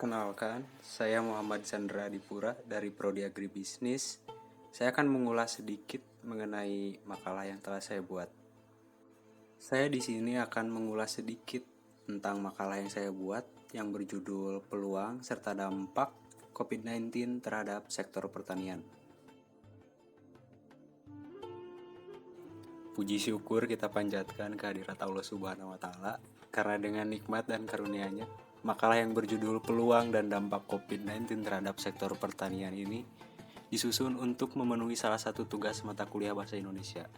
Perkenalkan, saya Muhammad Chandra Dipura dari Prodi Agribisnis. Saya akan mengulas sedikit mengenai makalah yang telah saya buat. Saya di sini akan mengulas sedikit tentang makalah yang saya buat yang berjudul Peluang serta Dampak COVID-19 terhadap sektor pertanian. Puji syukur kita panjatkan kehadirat Allah Subhanahu wa Ta'ala, karena dengan nikmat dan karunia-Nya, makalah yang berjudul Peluang dan Dampak COVID-19 terhadap sektor pertanian ini disusun untuk memenuhi salah satu tugas mata kuliah Bahasa Indonesia.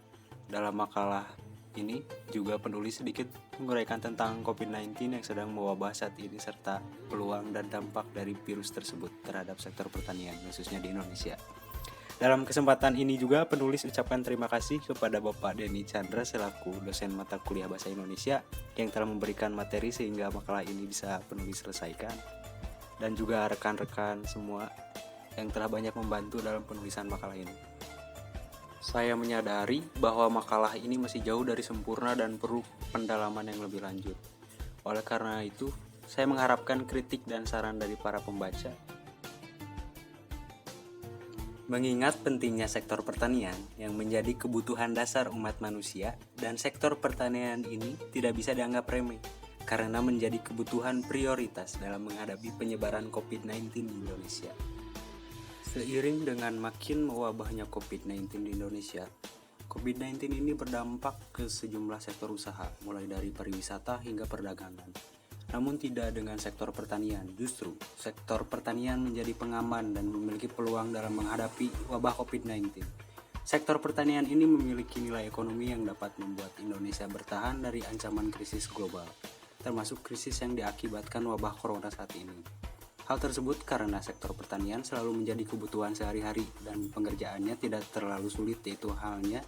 Dalam makalah ini juga penulis sedikit menguraikan tentang COVID-19 yang sedang mewabah saat ini serta peluang dan dampak dari virus tersebut terhadap sektor pertanian, khususnya di Indonesia. Dalam kesempatan ini juga penulis ucapkan terima kasih kepada Bapak Denny Chandra selaku dosen mata kuliah Bahasa Indonesia yang telah memberikan materi sehingga makalah ini bisa penulis selesaikan, dan juga rekan-rekan semua yang telah banyak membantu dalam penulisan makalah ini. Saya menyadari bahwa makalah ini masih jauh dari sempurna dan perlu pendalaman yang lebih lanjut. Oleh karena itu, saya mengharapkan kritik dan saran dari para pembaca. Mengingat pentingnya sektor pertanian yang menjadi kebutuhan dasar umat manusia, dan sektor pertanian ini tidak bisa dianggap remeh karena menjadi kebutuhan prioritas dalam menghadapi penyebaran COVID-19 di Indonesia. Seiring dengan makin mewabahnya COVID-19 di Indonesia, COVID-19 ini berdampak ke sejumlah sektor usaha, mulai dari pariwisata hingga perdagangan. Namun tidak dengan sektor pertanian, justru sektor pertanian menjadi pengaman dan memiliki peluang dalam menghadapi wabah COVID-19. Sektor pertanian ini memiliki nilai ekonomi yang dapat membuat Indonesia bertahan dari ancaman krisis global, termasuk krisis yang diakibatkan wabah corona saat ini. Hal tersebut karena sektor pertanian selalu menjadi kebutuhan sehari-hari dan pengerjaannya tidak terlalu sulit, yaitu halnya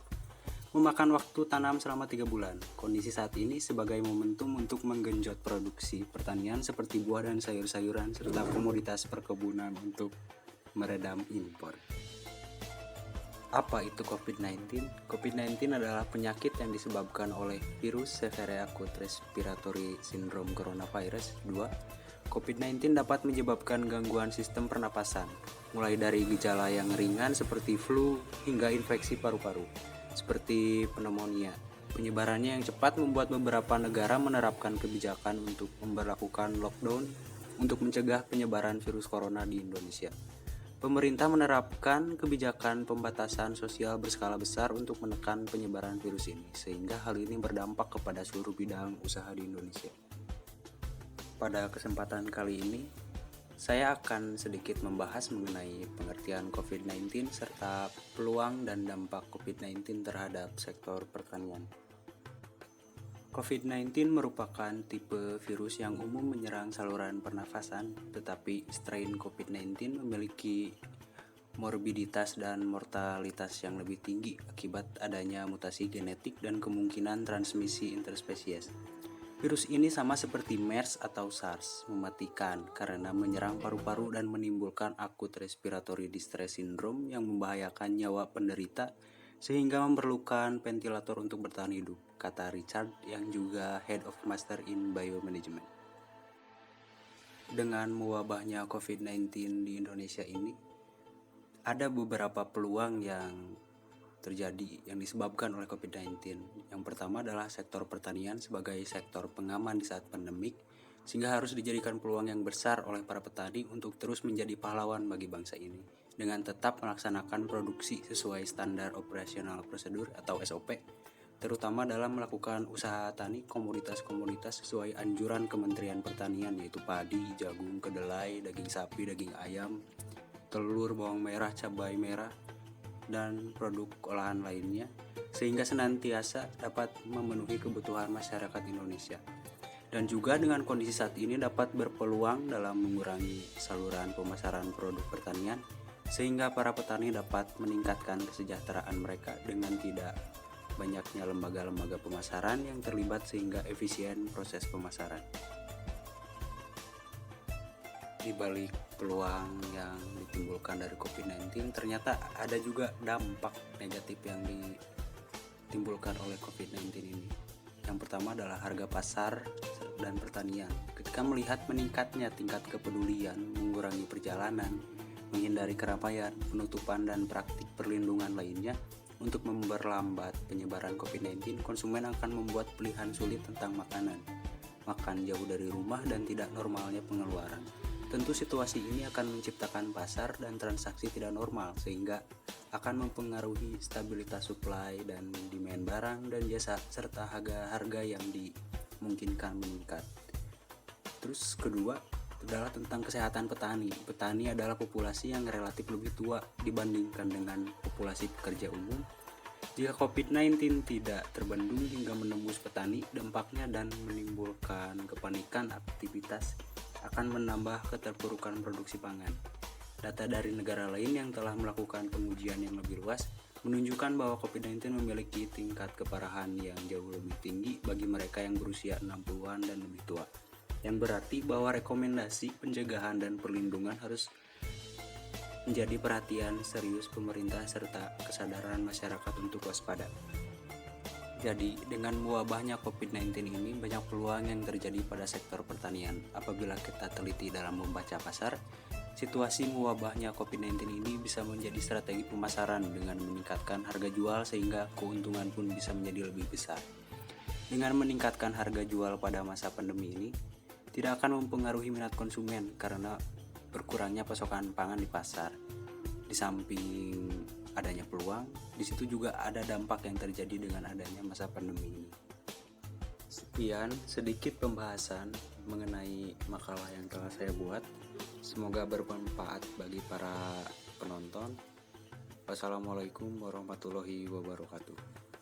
memakan waktu tanam selama 3 bulan. Kondisi saat ini sebagai momentum untuk menggenjot produksi pertanian seperti buah dan sayur-sayuran serta komoditas perkebunan untuk meredam impor. Apa itu COVID-19? COVID-19 adalah penyakit yang disebabkan oleh virus Severe Acute Respiratory Syndrome Coronavirus 2. COVID-19 dapat menyebabkan gangguan sistem pernapasan, mulai dari gejala yang ringan seperti flu hingga infeksi paru-paru, seperti pneumonia. Penyebarannya yang cepat membuat beberapa negara menerapkan kebijakan untuk memberlakukan lockdown untuk mencegah penyebaran virus corona di Indonesia. Pemerintah menerapkan kebijakan pembatasan sosial berskala besar untuk menekan penyebaran virus ini, sehingga hal ini berdampak kepada seluruh bidang usaha di Indonesia. Pada kesempatan kali ini, saya akan sedikit membahas mengenai pengertian COVID-19 serta peluang dan dampak COVID-19 terhadap sektor pertanian. COVID-19 merupakan tipe virus yang umum menyerang saluran pernafasan, tetapi strain COVID-19 memiliki morbiditas dan mortalitas yang lebih tinggi akibat adanya mutasi genetik dan kemungkinan transmisi interspesies. Virus ini sama seperti MERS atau SARS, mematikan karena menyerang paru-paru dan menimbulkan acute respiratory distress syndrome yang membahayakan nyawa penderita sehingga memerlukan ventilator untuk bertahan hidup, kata Richard yang juga Head of Master in Biomanagement. Dengan mewabahnya COVID-19 di Indonesia ini, ada beberapa peluang yang terjadi yang disebabkan oleh COVID-19. Yang pertama adalah sektor pertanian sebagai sektor pengaman di saat pandemik, sehingga harus dijadikan peluang yang besar oleh para petani untuk terus menjadi pahlawan bagi bangsa ini, dengan tetap melaksanakan produksi sesuai standar operasional prosedur atau SOP, terutama dalam melakukan usaha tani komoditas-komoditas sesuai anjuran Kementerian Pertanian, yaitu padi, jagung, kedelai, daging sapi, daging ayam, telur, bawang merah, cabai merah, dan produk olahan lainnya, sehingga senantiasa dapat memenuhi kebutuhan masyarakat Indonesia. Dan juga dengan kondisi saat ini dapat berpeluang dalam mengurangi saluran pemasaran produk pertanian, sehingga para petani dapat meningkatkan kesejahteraan mereka dengan tidak banyaknya lembaga-lembaga pemasaran yang terlibat sehingga efisien proses pemasaran. Di balik peluang yang ditimbulkan dari COVID-19, ternyata ada juga dampak negatif yang ditimbulkan oleh COVID-19 ini. Yang pertama adalah harga pasar dan pertanian. Ketika melihat meningkatnya tingkat kepedulian, mengurangi perjalanan, menghindari keramaian, penutupan, dan praktik perlindungan lainnya untuk memperlambat penyebaran COVID-19, konsumen akan membuat pilihan sulit tentang makanan, makan jauh dari rumah, dan tidak normalnya pengeluaran. Tentu situasi ini akan menciptakan pasar dan transaksi tidak normal, sehingga akan mempengaruhi stabilitas supply dan demand barang dan jasa, serta harga yang dimungkinkan meningkat. Terus kedua adalah tentang kesehatan petani. Petani adalah populasi yang relatif lebih tua dibandingkan dengan populasi pekerja umum. Jika COVID-19 tidak terbendung hingga menembus petani, dampaknya dan menimbulkan kepanikan aktivitas akan menambah keterpurukan produksi pangan. Data dari negara lain yang telah melakukan pengujian yang lebih luas menunjukkan bahwa COVID-19 memiliki tingkat keparahan yang jauh lebih tinggi bagi mereka yang berusia 60-an dan lebih tua. Yang berarti bahwa rekomendasi pencegahan dan perlindungan harus menjadi perhatian serius pemerintah serta kesadaran masyarakat untuk waspada. Jadi, dengan mewabahnya COVID-19 ini, banyak peluang yang terjadi pada sektor pertanian. Apabila kita teliti dalam membaca pasar, situasi mewabahnya COVID-19 ini bisa menjadi strategi pemasaran dengan meningkatkan harga jual sehingga keuntungan pun bisa menjadi lebih besar. Dengan meningkatkan harga jual pada masa pandemi ini, tidak akan mempengaruhi minat konsumen karena berkurangnya pasokan pangan di pasar. Di samping adanya peluang, di situ juga ada dampak yang terjadi dengan adanya masa pandemi ini. Sekian sedikit pembahasan mengenai makalah yang telah saya buat. Semoga bermanfaat bagi para penonton. Wassalamualaikum warahmatullahi wabarakatuh.